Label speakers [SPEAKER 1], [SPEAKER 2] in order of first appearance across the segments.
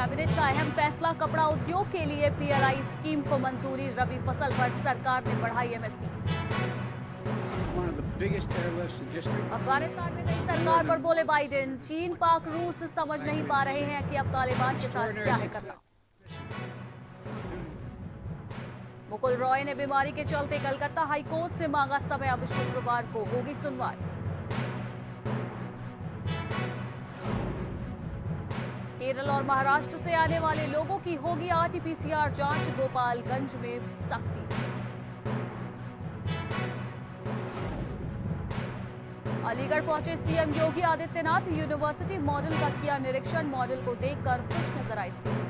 [SPEAKER 1] Cabinet का अहम फैसला, कपड़ा उद्योग के लिए पीएलआई स्कीम को मंजूरी, रबी फसल पर सरकार ने बढ़ाई एमएसपी। अफगानिस्तान में नई सरकार पर बोले बाइडेन, चीन पाक रूस समझ नहीं पा रहे हैं कि अब तालिबान के साथ क्या है करना। मुकुल रॉय ने बीमारी के चलते कलकत्ता हाईकोर्ट से मांगा समय, अब शुक्रवार को होगी सुनवाई। केरल और महाराष्ट्र से आने वाले लोगों की होगी आरटीपीसीआर जांच, गोपालगंज में सख्ती। अलीगढ़ पहुंचे CM Yogi Adityanath, university model का किया निरीक्षण, मॉडल को देखकर खुश नजर आए सीएम।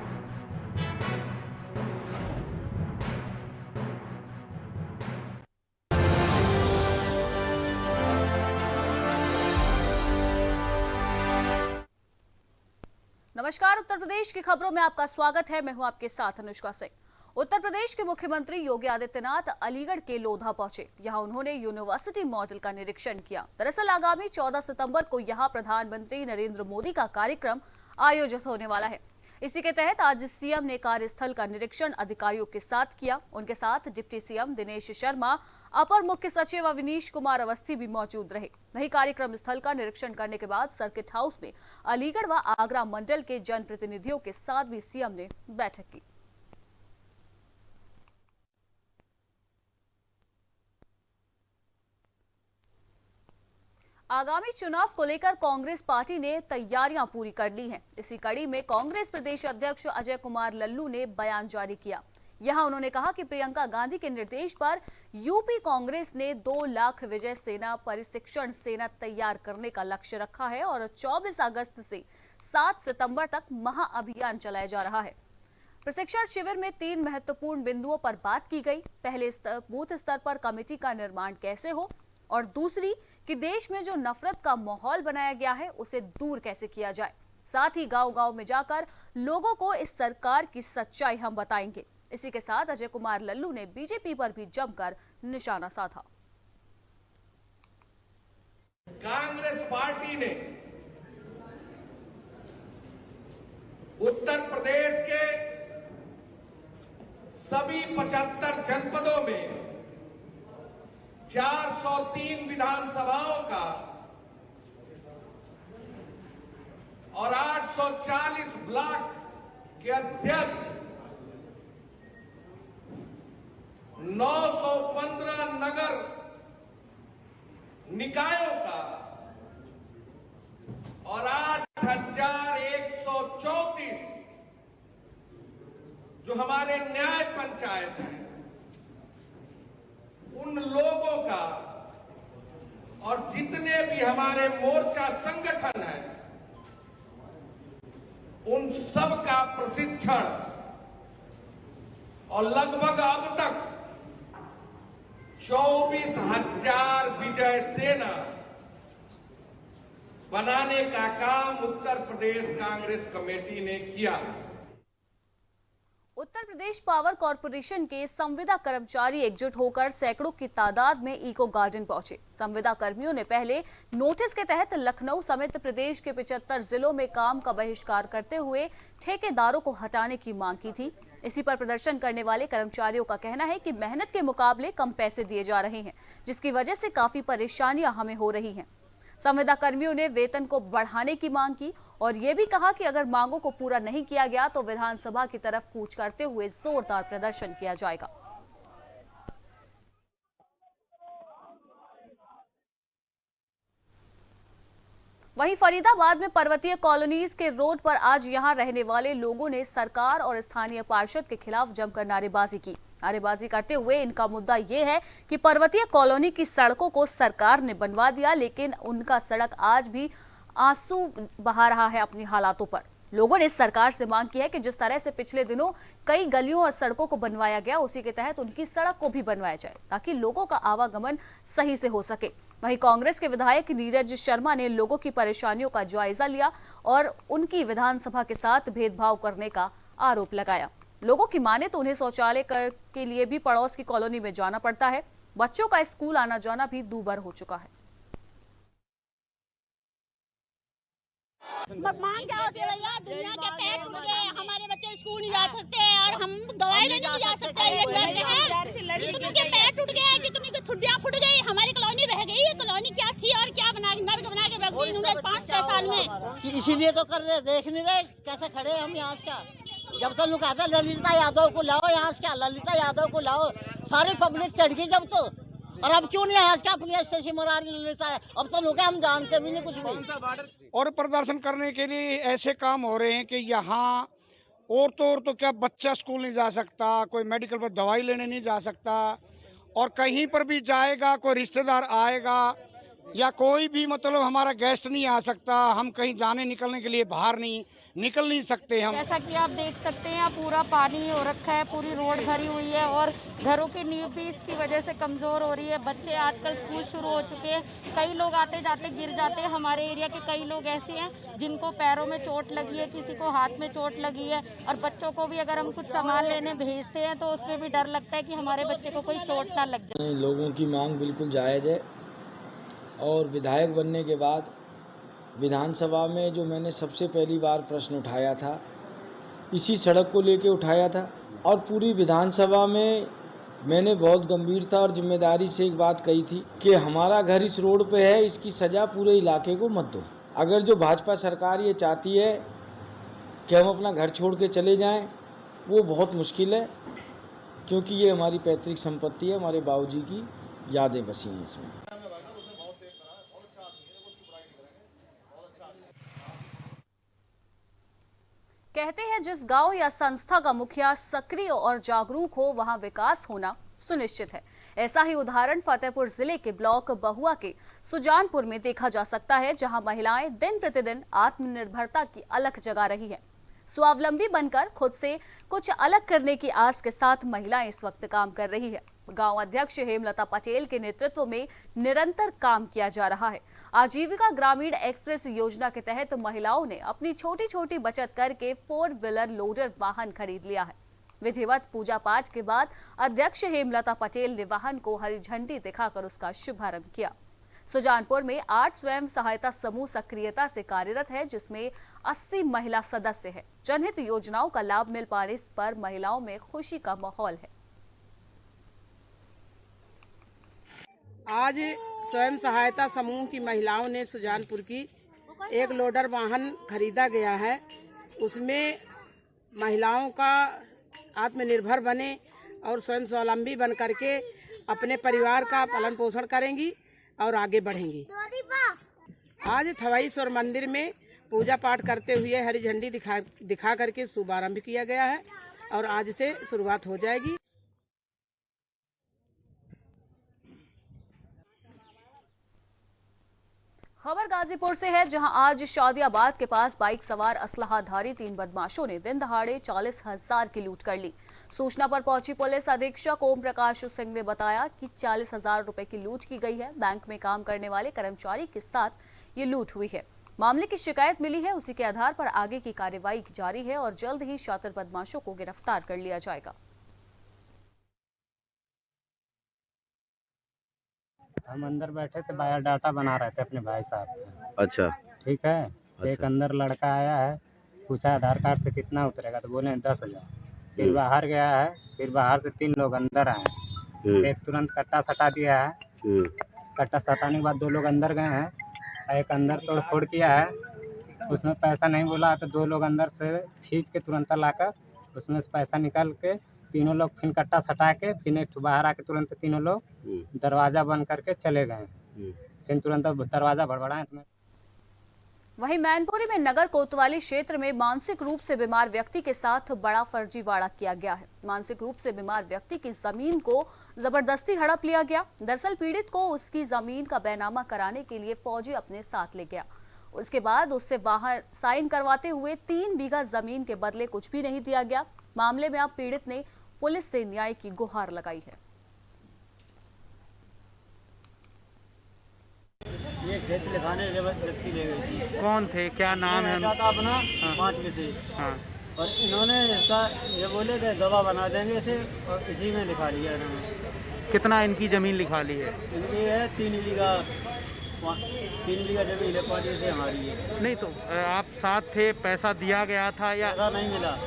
[SPEAKER 1] नमस्कार, उत्तर प्रदेश की खबरों में आपका स्वागत है। मैं हूं आपके साथ अनुष्का सिंह। उत्तर प्रदेश के मुख्यमंत्री योगी आदित्यनाथ अलीगढ़ के लोधा पहुंचे। यहां उन्होंने यूनिवर्सिटी मॉडल का निरीक्षण किया। दरअसल आगामी 14 सितंबर को यहां प्रधानमंत्री नरेंद्र मोदी का कार्यक्रम आयोजित होने वाला है। इसी के तहत आज सीएम ने कार्यस्थल का निरीक्षण अधिकारियों के साथ किया। उनके साथ डिप्टी सीएम दिनेश शर्मा, अपर मुख्य सचिव अवनीश कुमार अवस्थी भी मौजूद रहे। वहीं कार्यक्रम स्थल का निरीक्षण करने के बाद सर्किट हाउस में अलीगढ़ व आगरा मंडल के जनप्रतिनिधियों के साथ भी सीएम ने बैठक की। आगामी चुनाव को लेकर कांग्रेस पार्टी ने तैयारियां पूरी कर ली हैं। इसी कड़ी में कांग्रेस प्रदेश अध्यक्ष अजय कुमार लल्लू ने बयान जारी किया। यहां उन्होंने कहा कि प्रियंका गांधी के निर्देश पर यूपी कांग्रेस ने 2 लाख विजय सेना प्रशिक्षण सेना तैयार करने का लक्ष्य रखा है और 24 अगस्त से 7 सितंबर तक महाअभियान चलाया जा रहा है। प्रशिक्षण शिविर में 3 महत्वपूर्ण बिंदुओं पर बात की गई। पहले बूथ स्तर पर कमेटी का निर्माण कैसे हो, और दूसरी कि देश में जो नफरत का माहौल बनाया गया है उसे दूर कैसे किया जाए। साथ ही गांव-गांव में जाकर लोगों को इस सरकार की सच्चाई हम बताएंगे। इसी के साथ अजय कुमार लल्लू ने बीजेपी पर भी जमकर निशाना साधा।
[SPEAKER 2] कांग्रेस पार्टी ने उत्तर प्रदेश के सभी 75 जनपदों में 403 विधानसभाओं का और 840 ब्लॉक के अध्यक्ष, 915 नगर निकायों का और 8134 जो हमारे न्याय पंचायत हैं उन लोगों का और जितने भी हमारे मोर्चा संगठन हैं उन सब का प्रशिक्षण और लगभग अब तक 24,000 विजय सेना बनाने का काम उत्तर प्रदेश कांग्रेस कमेटी ने किया।
[SPEAKER 1] उत्तर प्रदेश पावर कॉर्पोरेशन के संविदा कर्मचारी एकजुट होकर सैकड़ों की तादाद में इको गार्डन पहुंचे। संविदा कर्मियों ने पहले नोटिस के तहत लखनऊ समेत प्रदेश के 75 जिलों में काम का बहिष्कार करते हुए ठेकेदारों को हटाने की मांग की थी। इसी पर प्रदर्शन करने वाले कर्मचारियों का कहना है कि मेहनत के मुकाबले कम पैसे दिए जा रहे हैं, जिसकी वजह से काफी परेशानियां हमें हो रही हैं। संविदा कर्मियों ने वेतन को बढ़ाने की मांग की और ये भी कहा कि अगर मांगों को पूरा नहीं किया गया तो विधानसभा की तरफ कूच करते हुए जोरदार प्रदर्शन किया जाएगा। वहीं फरीदाबाद में पर्वतीय कॉलोनीज के रोड पर आज यहां रहने वाले लोगों ने सरकार और स्थानीय पार्षद के खिलाफ जमकर नारेबाजी की। नारेबाजी करते हुए इनका मुद्दा ये है कि पर्वतीय कॉलोनी की सड़कों को सरकार ने बनवा दिया, लेकिन उनका सड़क आज भी आंसू बहा रहा है अपनी हालातों पर। लोगों ने सरकार से मांग की है कि जिस तरह से पिछले दिनों कई गलियों और सड़कों को बनवाया गया, उसी के तहत उनकी सड़क को भी बनवाया जाए ताकि लोगों का आवागमन सही से हो सके। वहीं कांग्रेस के विधायक नीरज शर्मा ने लोगों की परेशानियों का जायजा लिया और उनकी विधानसभा के साथ भेदभाव करने का आरोप लगाया। लोगों की माने तो उन्हें शौचालय के लिए भी पड़ोस की कॉलोनी में जाना पड़ता है। बच्चों का स्कूल आना जाना भी दूभर हो चुका है।
[SPEAKER 3] मांग क्या होती है भैया? दुनिया के पेट टूट गए, हमारे बच्चे स्कूल नहीं जा सकते और हम दवाई लेने नहीं जा सकते। ये डरते हैं कि तुम्हें पेट टूट गया, कि तुम्हें ठुड्डियां फूट गई, हमारी कॉलोनी रह गई। ये कॉलोनी क्या थी और क्या बना के रख दी इन्होंने 5-6 साल में।
[SPEAKER 4] इसीलिए तो कर रहे, देख नहीं रहे कैसे खड़े हम यहाँ का। जब तो लोग कहते ललिता यादव को लाओ यहाँ से, क्या ललिता यादव को लाओ, सारी पब्लिक चढ़ गई जब तो। और अब क्यों नहीं है आज का अपनी ऐसी मुरारी ललिता है? अब तो लोग हम जानते भी नहीं कुछ भी।
[SPEAKER 5] और प्रदर्शन करने के लिए ऐसे काम हो रहे हैं कि यहाँ और तो क्या बच्चा स्कूल नहीं जा सकता, कोई मेडिकल पर दवाई लेने नहीं जा सकता, और कहीं पर भी जाएगा कोई रिश्तेदार आएगा या कोई भी मतलब हमारा गेस्ट नहीं आ सकता। हम कहीं जाने निकलने के लिए बाहर निकल नहीं सकते हम।
[SPEAKER 6] जैसा कि आप देख सकते हैं, पूरा पानी हो रखा है, पूरी रोड भरी हुई है और घरों की नींव भी इसकी वजह से कमज़ोर हो रही है। बच्चे आजकल स्कूल शुरू हो चुके हैं, कई लोग आते जाते गिर जाते हैं। हमारे एरिया के कई लोग ऐसे हैं जिनको पैरों में चोट लगी है, किसी को हाथ में चोट लगी है। और बच्चों को भी अगर हम कुछ सामान लेने भेजते हैं तो उसमें भी डर लगता है कि हमारे बच्चे को कोई चोट ना लग जाए।
[SPEAKER 7] लोगों की मांग बिल्कुल जायज़ है और विधायक बनने के बाद विधानसभा में जो मैंने सबसे पहली बार प्रश्न उठाया था, इसी सड़क को लेके उठाया था। और पूरी विधानसभा में मैंने बहुत गंभीरता और जिम्मेदारी से एक बात कही थी कि हमारा घर इस रोड पे है, इसकी सज़ा पूरे इलाके को मत दो। अगर जो भाजपा सरकार ये चाहती है कि हम अपना घर छोड़ के चले जाएं, वो बहुत मुश्किल है, क्योंकि ये हमारी पैतृक संपत्ति है, हमारे बाबूजी की यादें बसी हैं इसमें।
[SPEAKER 1] कहते हैं जिस गांव या संस्था का मुखिया सक्रिय और जागरूक हो वहां विकास होना सुनिश्चित है। ऐसा ही उदाहरण फतेहपुर जिले के ब्लॉक बहुआ के सुजानपुर में देखा जा सकता है, जहां महिलाएं दिन प्रतिदिन आत्मनिर्भरता की अलख जगा रही हैं। स्वावलंबी बनकर खुद से कुछ अलग करने की आस के साथ महिलाएं इस वक्त काम कर रही है। गांव अध्यक्ष हेमलता पटेल के नेतृत्व में निरंतर काम किया जा रहा है। आजीविका ग्रामीण एक्सप्रेस योजना के तहत महिलाओं ने अपनी छोटी छोटी बचत करके 4 व्हीलर लोडर वाहन खरीद लिया है। विधिवत पूजा पाठ के बाद अध्यक्ष हेमलता पटेल ने वाहन को हरी झंडी दिखाकर उसका शुभारंभ किया। सुजानपुर में 8 स्वयं सहायता समूह सक्रियता से कार्यरत है, जिसमें 80 महिला सदस्य हैं। जनहित योजनाओं का लाभ मिल पाने पर महिलाओं में खुशी का माहौल है।
[SPEAKER 8] आज स्वयं सहायता समूह की महिलाओं ने सुजानपुर की एक लोडर वाहन खरीदा गया है। उसमें महिलाओं का आत्मनिर्भर बने और स्वयं स्वावलंबी बन करके अपने परिवार का पालन पोषण करेंगी और आगे बढ़ेंगी। आज थवाईश्वर मंदिर में पूजा पाठ करते हुए हरी झंडी दिखा करके शुभारंभ किया गया है और आज से शुरुआत हो जाएगी।
[SPEAKER 1] खबर गाजीपुर से है, जहां आज शादियाबाद के पास बाइक सवार असलहाधारी 3 बदमाशों ने दिन दहाड़े 40,000 की लूट कर ली। सूचना पर पहुंची पुलिस अधीक्षक ओम प्रकाश सिंह ने बताया कि 40,000 रुपए की लूट की गई है। बैंक में काम करने वाले कर्मचारी के साथ ये लूट हुई है। मामले की शिकायत मिली है, उसी के आधार पर आगे की कार्रवाई जारी है और जल्द ही शातिर बदमाशों को गिरफ्तार कर लिया जाएगा।
[SPEAKER 9] हम अंदर बैठे थे, बायोडाटा बना रहे थे अपने भाई साहब का।
[SPEAKER 10] अच्छा,
[SPEAKER 9] ठीक है। अच्छा। एक अंदर लड़का आया है, पूछा आधार कार्ड से कितना उतरेगा, तो बोले 10,000। फिर बाहर गया है, फिर बाहर से 3 लोग अंदर आए। एक तुरंत कट्टा सटा दिया है। कट्टा सटाने के बाद 2 लोग अंदर गए हैं, एक अंदर तोड़ फोड़ किया है। उसमें पैसा नहीं बोला तो 2 लोग अंदर से खींच के तुरंत लाकर उसमें से पैसा निकाल के 3 लोग फिर कट्टा सटा के फिर एक बाहर आके तुरंत 3 लोग दरवाजा बंद करके चले गए। फिर तुरंत दरवाजा भड़बड़ाए।
[SPEAKER 1] वहीं मैनपुरी में नगर कोतवाली क्षेत्र में मानसिक रूप से बीमार व्यक्ति के साथ बड़ा फर्जीवाड़ा किया गया है। मानसिक रूप से बीमार व्यक्ति की जमीन को जबरदस्ती हड़प लिया गया। दरअसल पीड़ित को उसकी जमीन का बैनामा कराने के लिए फौजी अपने साथ ले गया। उसके बाद उससे वहां साइन करवाते हुए 3 बीघा जमीन के बदले कुछ भी नहीं दिया गया। मामले में अब पीड़ित ने पुलिस से न्याय की गुहार लगाई है।
[SPEAKER 4] ये खेत लिखाने व्यक्ति ले गई थी।
[SPEAKER 9] कौन थे, क्या नाम है?
[SPEAKER 4] अपना 5 में से। हाँ। और इन्होंने इसका ये बोले कि गवाह बना देंगे इसे, और इसी में लिखा लिया इन्होंने।
[SPEAKER 9] कितना इनकी जमीन लिखा ली है?
[SPEAKER 4] इनकी है 3 बीघा
[SPEAKER 10] पिंडी का जब इले पाजी से हमारी है।
[SPEAKER 2] नहीं तो आप साथ थे, पैसा दिया गया था या
[SPEAKER 10] पैसा नहीं मिला।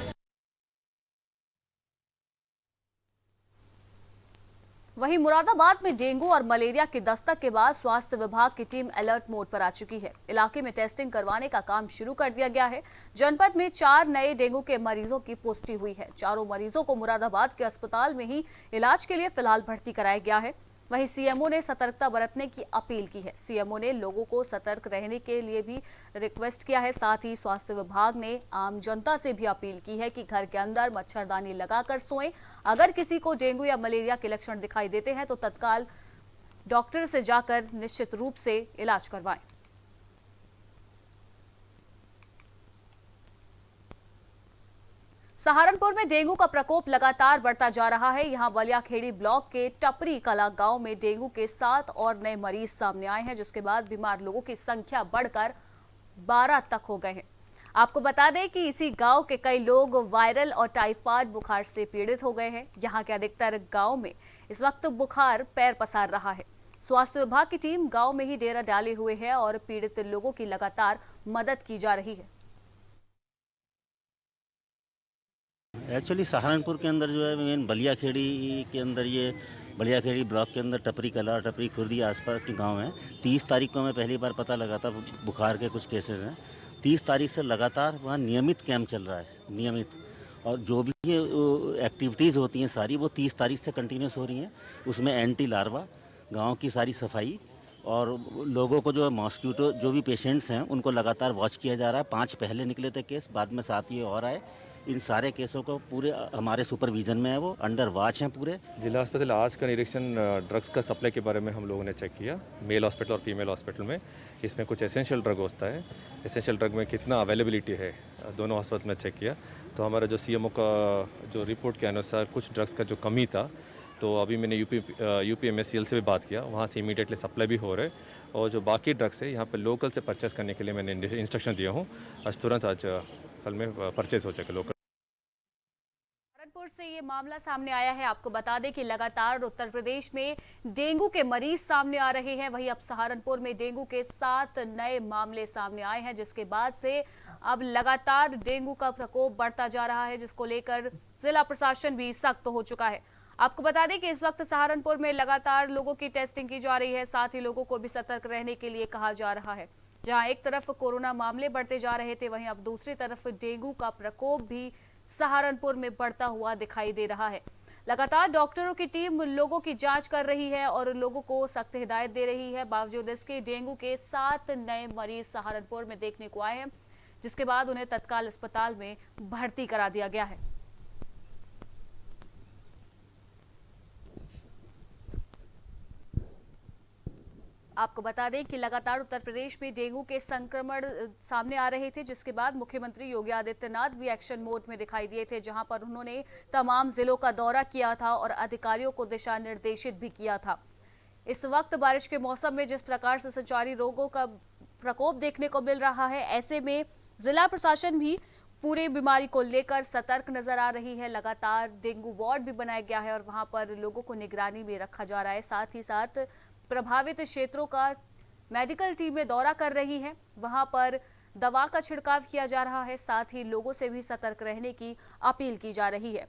[SPEAKER 1] वहीं मुरादाबाद में डेंगू और मलेरिया की दस्तक के बाद स्वास्थ्य विभाग की टीम अलर्ट मोड पर आ चुकी है। इलाके में टेस्टिंग करवाने का काम शुरू कर दिया गया है। जनपद में 4 नए डेंगू के मरीजों की पुष्टि हुई है। चारों मरीजों को मुरादाबाद के अस्पताल में ही इलाज के लिए फिलहाल भर्ती कराया गया है। वहीं सीएमओ ने सतर्कता बरतने की अपील की है। सीएमओ ने लोगों को सतर्क रहने के लिए भी रिक्वेस्ट किया है। साथ ही स्वास्थ्य विभाग ने आम जनता से भी अपील की है कि घर के अंदर मच्छरदानी लगाकर सोएं। अगर किसी को डेंगू या मलेरिया के लक्षण दिखाई देते हैं तो तत्काल डॉक्टर से जाकर निश्चित रूप से इलाज करवाएं। सहारनपुर में डेंगू का प्रकोप लगातार बढ़ता जा रहा है। यहां बलियाखेड़ी ब्लॉक के टपरी कला गांव में डेंगू के 7 और नए मरीज सामने आए हैं, जिसके बाद बीमार लोगों की संख्या बढ़कर 12 तक हो गए हैं। आपको बता दें कि इसी गांव के कई लोग वायरल और टाइफाइड बुखार से पीड़ित हो गए हैं। यहां के अधिकतर गांव में इस वक्त बुखार पैर पसार रहा है। स्वास्थ्य विभाग की टीम गांव में ही डेरा डाले हुए है और पीड़ित लोगों की लगातार मदद की जा रही है।
[SPEAKER 10] एक्चुअली सहारनपुर के अंदर जो है मेन बलियाखेड़ी के अंदर, ये बलियाखेड़ी ब्लॉक के अंदर टपरी कला, टपरी खुर्दी आसपास के गांव हैं। 30 तारीख को हमें पहली बार पता लगा था बुखार के कुछ केसेस हैं। 30 तारीख से लगातार वहाँ नियमित कैंप चल रहा है, नियमित। और जो भी ये एक्टिविटीज़ होती हैं सारी वो 30 तारीख से कंटिन्यूस हो रही हैं। उसमें एंटी लार्वा, गाँव की सारी सफाई और लोगों को जो है मॉस्क्यूटो, जो भी पेशेंट्स हैं उनको लगातार वॉच किया जा रहा है। 5 पहले निकले थे केस, बाद में 7 ये और आए। इन सारे केसों को पूरे हमारे सुपरविजन में है, वो अंडर वॉच हैं पूरे।
[SPEAKER 11] जिला अस्पताल आज का निरीक्षण ड्रग्स का सप्लाई के बारे में हम लोगों ने चेक किया, मेल हॉस्पिटल और फीमेल हॉस्पिटल में। इसमें कुछ एसेंशियल ड्रग होता है, एसेंशियल ड्रग में कितना अवेलेबिलिटी है दोनों हॉस्पिटल में चेक किया। तो हमारा जो सीएमओ का जो रिपोर्ट के अनुसार कुछ ड्रग्स का जो कमी था, तो अभी मैंने यूपीएमएससीएल से भी बात किया, वहाँ से इमीडिएटली सप्लाई भी हो रहा है। और जो बाकी ड्रग्स है यहाँ पर लोकल से परचेस करने के लिए मैंने इंस्ट्रक्शन दिया हूँ। आज तुरंत आज कल में परचेस हो जाएगा लोकल।
[SPEAKER 1] सहारनपुर से ये मामला सामने आया है। आपको बता दें कि लगातार उत्तर प्रदेश में डेंगू के मरीज सामने आ रहे हैं। वहीं अब सहारनपुर में डेंगू के 7 नए मामले सामने आए हैं, जिसके बाद से अब लगातार डेंगू का प्रकोप बढ़ता जा रहा है, जिसको लेकर जिला प्रशासन भी सख्त हो चुका है। आपको बता दें कि इस वक्त सहारनपुर में लगातार लोगों की टेस्टिंग की जा रही है। साथ ही लोगों को भी सतर्क रहने के लिए कहा जा रहा है। जहां एक तरफ कोरोना मामले बढ़ते जा रहे थे, वहीं अब दूसरी तरफ डेंगू का प्रकोप भी सहारनपुर में बढ़ता हुआ दिखाई दे रहा है। लगातार डॉक्टरों की टीम लोगों की जांच कर रही है और लोगों को सख्त हिदायत दे रही है। बावजूद इसके डेंगू के 7 नए मरीज सहारनपुर में देखने को आए हैं, जिसके बाद उन्हें तत्काल अस्पताल में भर्ती करा दिया गया है। आपको बता दें कि लगातार उत्तर प्रदेश में डेंगू के संक्रमण सामने आ रहे थे, जिसके बाद मुख्यमंत्री योगी आदित्यनाथ भी एक्शन मोड में दिखाई दिए थे, जहां पर उन्होंने तमाम जिलों का दौरा किया था और अधिकारियों को दिशा निर्देशित भी किया था। इस वक्त बारिश के मौसम में जिस प्रकार से संचारी रोगों का प्रकोप देखने को मिल रहा है, ऐसे में जिला प्रशासन भी पूरी बीमारी को लेकर सतर्क नजर आ रही है। लगातार डेंगू वार्ड भी बनाया गया है और वहां पर लोगों को निगरानी में रखा जा रहा है। साथ ही साथ प्रभावित क्षेत्रों का मेडिकल टीमें दौरा कर रही हैं, वहां पर दवा का छिड़काव किया जा रहा है। साथ ही लोगों से भी सतर्क रहने की अपील की जा रही है।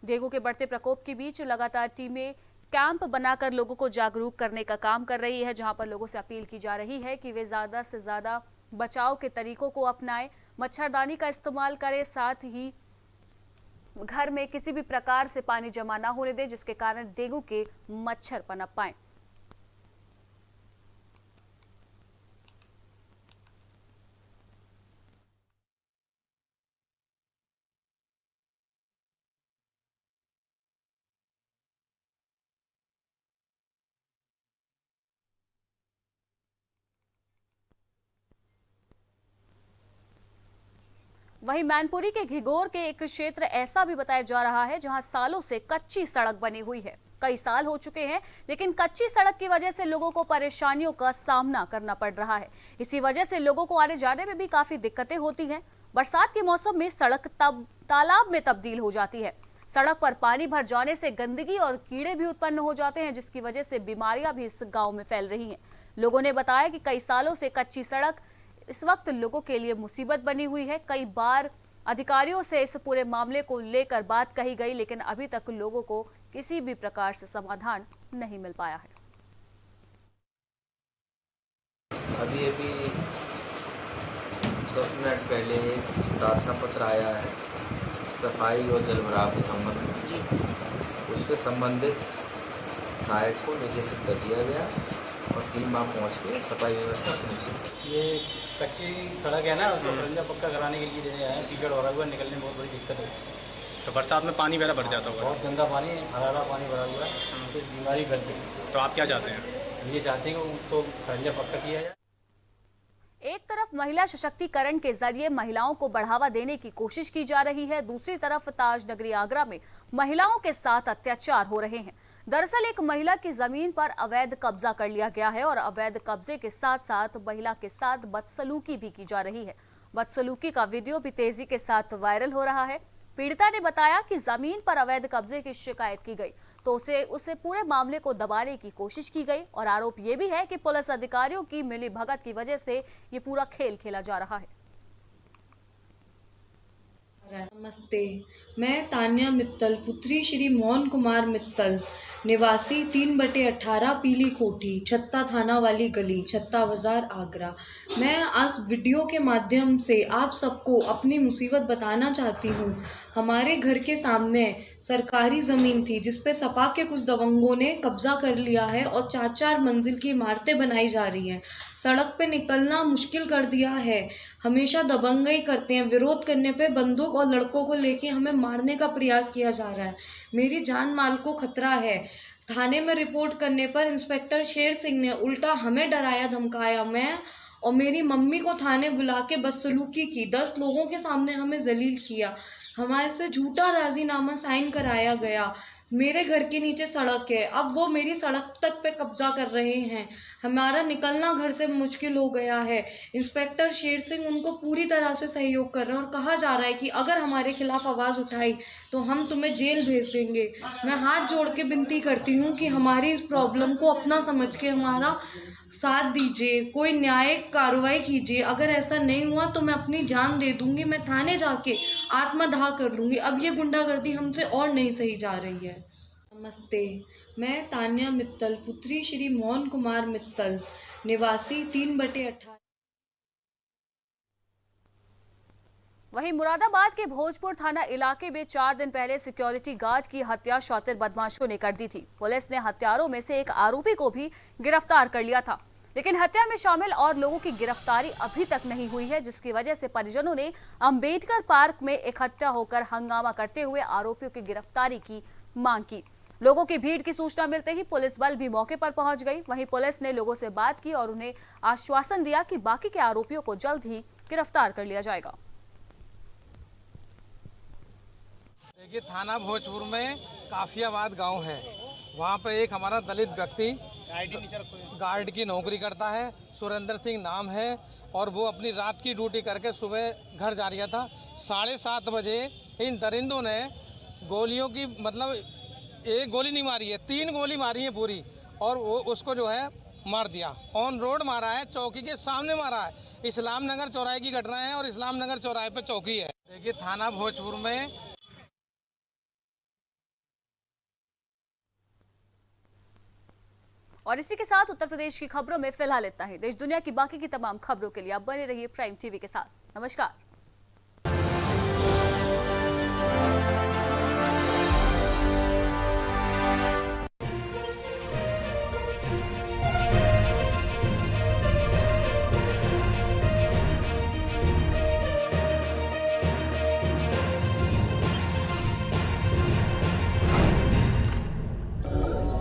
[SPEAKER 1] डेंगू के बढ़ते प्रकोप के बीच लगातार टीमें कैंप बनाकर लोगों को जागरूक करने का काम कर रही है, जहां पर लोगों से अपील की जा रही है कि वे ज्यादा से ज्यादा बचाव के तरीकों को अपनाएं, मच्छरदानी का इस्तेमाल करें, साथ ही घर में किसी भी प्रकार से पानी जमा ना होने दें जिसके कारण डेंगू के मच्छर पनप पाएं। वहीं मैनपुरी के घिगोर के एक क्षेत्र ऐसा भी बताया जा रहा है जहां सालों से कच्ची सड़क बनी हुई है। कई साल हो चुके हैं, लेकिन कच्ची सड़क की वजह से लोगों को परेशानियों का सामना करना पड़ रहा है। इसी वजह से लोगों को आने जाने में भी काफी दिक्कतें होती हैं। बरसात के मौसम में सड़क तालाब में तब्दील हो जाती है। सड़क पर पानी भर जाने से गंदगी और कीड़े भी उत्पन्न हो जाते हैं, जिसकी वजह से बीमारियां भी इस गांव में फैल रही हैं। लोगों ने बताया कि कई सालों से कच्ची सड़क इस वक्त लोगों के लिए मुसीबत बनी हुई है। कई बार अधिकारियों से इस पूरे मामले को लेकर बात कही गई, लेकिन अभी तक लोगों को किसी भी प्रकार से समाधान नहीं मिल पाया है।
[SPEAKER 12] अभी 10 मिनट पहले एक प्रार्थना पत्र आया है सफाई और जलभराव के संबंध में। उसके संबंधित सहायक को निर्देशित कर दिया गया और टीम वहाँ पहुँच के सफाई व्यवस्था सुनिश्चित की।
[SPEAKER 13] ये कच्ची सड़क है ना, उसको खरंजा पक्का कराने के लिए देने आए हैं। कीचड़ हो रहा हुआ, निकलने में बहुत बड़ी दिक्कत है।
[SPEAKER 14] तो बरसात में पानी वगैरह भर जाता होगा?
[SPEAKER 13] बहुत गंदा पानी, हरा पानी भरा हुआ है, उससे बीमारी फैलती है।
[SPEAKER 14] तो आप क्या चाहते हैं?
[SPEAKER 13] ये चाहते हैं कि उनको खरंजा पक्का किया जाए।
[SPEAKER 1] एक तरफ महिला सशक्तिकरण के जरिए महिलाओं को बढ़ावा देने की कोशिश की जा रही है, दूसरी तरफ ताज नगरी आगरा में महिलाओं के साथ अत्याचार हो रहे हैं। दरअसल एक महिला की जमीन पर अवैध कब्जा कर लिया गया है और अवैध कब्जे के साथ साथ महिला के साथ बदसलूकी भी की जा रही है। बदसलूकी का वीडियो भी तेजी के साथ वायरल हो रहा है। पीड़िता ने बताया कि जमीन पर अवैध कब्जे की शिकायत की गई तो उसे पूरे मामले को दबाने की कोशिश की गई और आरोप ये भी है कि पुलिस अधिकारियों की मिलीभगत की वजह से ये पूरा खेल खेला जा रहा है।
[SPEAKER 15] नमस्ते, मैं तान्या मित्तल, पुत्री श्री मोहन कुमार मित्तल, निवासी 3/18 पीली कोठी, छत्ता थाना वाली गली, छत्ता बाजार, आगरा। मैं आज वीडियो के माध्यम से आप सबको अपनी मुसीबत बताना चाहती हूँ। हमारे घर के सामने सरकारी ज़मीन थी जिस पे सपा के कुछ दबंगों ने कब्जा कर लिया है और 4-4 मंजिल की इमारतें बनाई जा रही हैं। सड़क पे निकलना मुश्किल कर दिया है। हमेशा दबंगई करते हैं, विरोध करने पे बंदूक और लड़कों को लेके हमें मारने का प्रयास किया जा रहा है। मेरी जान माल को खतरा है। थाने में रिपोर्ट करने पर इंस्पेक्टर शेर सिंह ने उल्टा हमें डराया धमकाया। मैं और मेरी मम्मी को थाने बुला के बदसलूकी की, 10 लोगों के सामने हमें जलील किया। हमारे से झूठा राजीनामा साइन कराया गया। मेरे घर के नीचे सड़क है, अब वो मेरी सड़क तक पे कब्जा कर रहे हैं। हमारा निकलना घर से मुश्किल हो गया है। इंस्पेक्टर शेर सिंह उनको पूरी तरह से सहयोग कर रहे हैं और कहा जा रहा है कि अगर हमारे खिलाफ आवाज़ उठाई तो हम तुम्हें जेल भेज देंगे। मैं हाथ जोड़ के विनती करती हूँ कि हमारी इस प्रॉब्लम को अपना समझ के हमारा साथ दीजिए, कोई न्यायिक कार्रवाई कीजिए। अगर ऐसा नहीं हुआ तो मैं अपनी जान दे दूंगी, मैं थाने जाके आत्मदाह कर लूँगी। अब ये गुंडागर्दी हमसे और नहीं सही जा रही है। नमस्ते, मैं तान्या मित्तल, पुत्री श्री मोहन कुमार मित्तल, निवासी 3/18।
[SPEAKER 1] वहीं मुरादाबाद के भोजपुर थाना इलाके में 4 दिन पहले सिक्योरिटी गार्ड की हत्या शातिर बदमाशों ने कर दी थी। पुलिस ने हत्यारों में से एक आरोपी को भी गिरफ्तार कर लिया था, लेकिन हत्या में शामिल और लोगों की गिरफ्तारी अभी तक नहीं हुई है, जिसकी वजह से परिजनों ने अंबेडकर पार्क में इकट्ठा होकर हंगामा करते हुए आरोपियों की गिरफ्तारी की मांग की। लोगों की भीड़ की सूचना मिलते ही पुलिस बल भी मौके पर पहुंच गई। वहीं पुलिस ने लोगों से बात की और उन्हें आश्वासन दिया कि बाकी के आरोपियों को जल्द ही गिरफ्तार कर लिया जाएगा।
[SPEAKER 16] देखिए, थाना भोजपुर में काफियाबाद गांव है, वहाँ पे एक हमारा दलित व्यक्ति गार्ड की नौकरी करता है, सुरेंद्र सिंह नाम है, और वो अपनी रात की ड्यूटी करके सुबह घर जा रहा था। 7:30 बजे इन दरिंदों ने गोलियों की, मतलब एक गोली नहीं मारी है, 3 गोली मारी है पूरी, और वो उसको जो है मार दिया। ऑन रोड मारा है, चौकी के सामने मारा है। इस्लाम नगर चौराहे की घटना है और इस्लाम नगर चौराहे पे चौकी है। देखिए, थाना भोजपुर में
[SPEAKER 1] और इसी के साथ उत्तर प्रदेश की खबरों में फिलहाल इतना ही। देश दुनिया की बाकी की तमाम खबरों के लिए आप बने रहिए प्राइम टीवी के साथ। नमस्कार।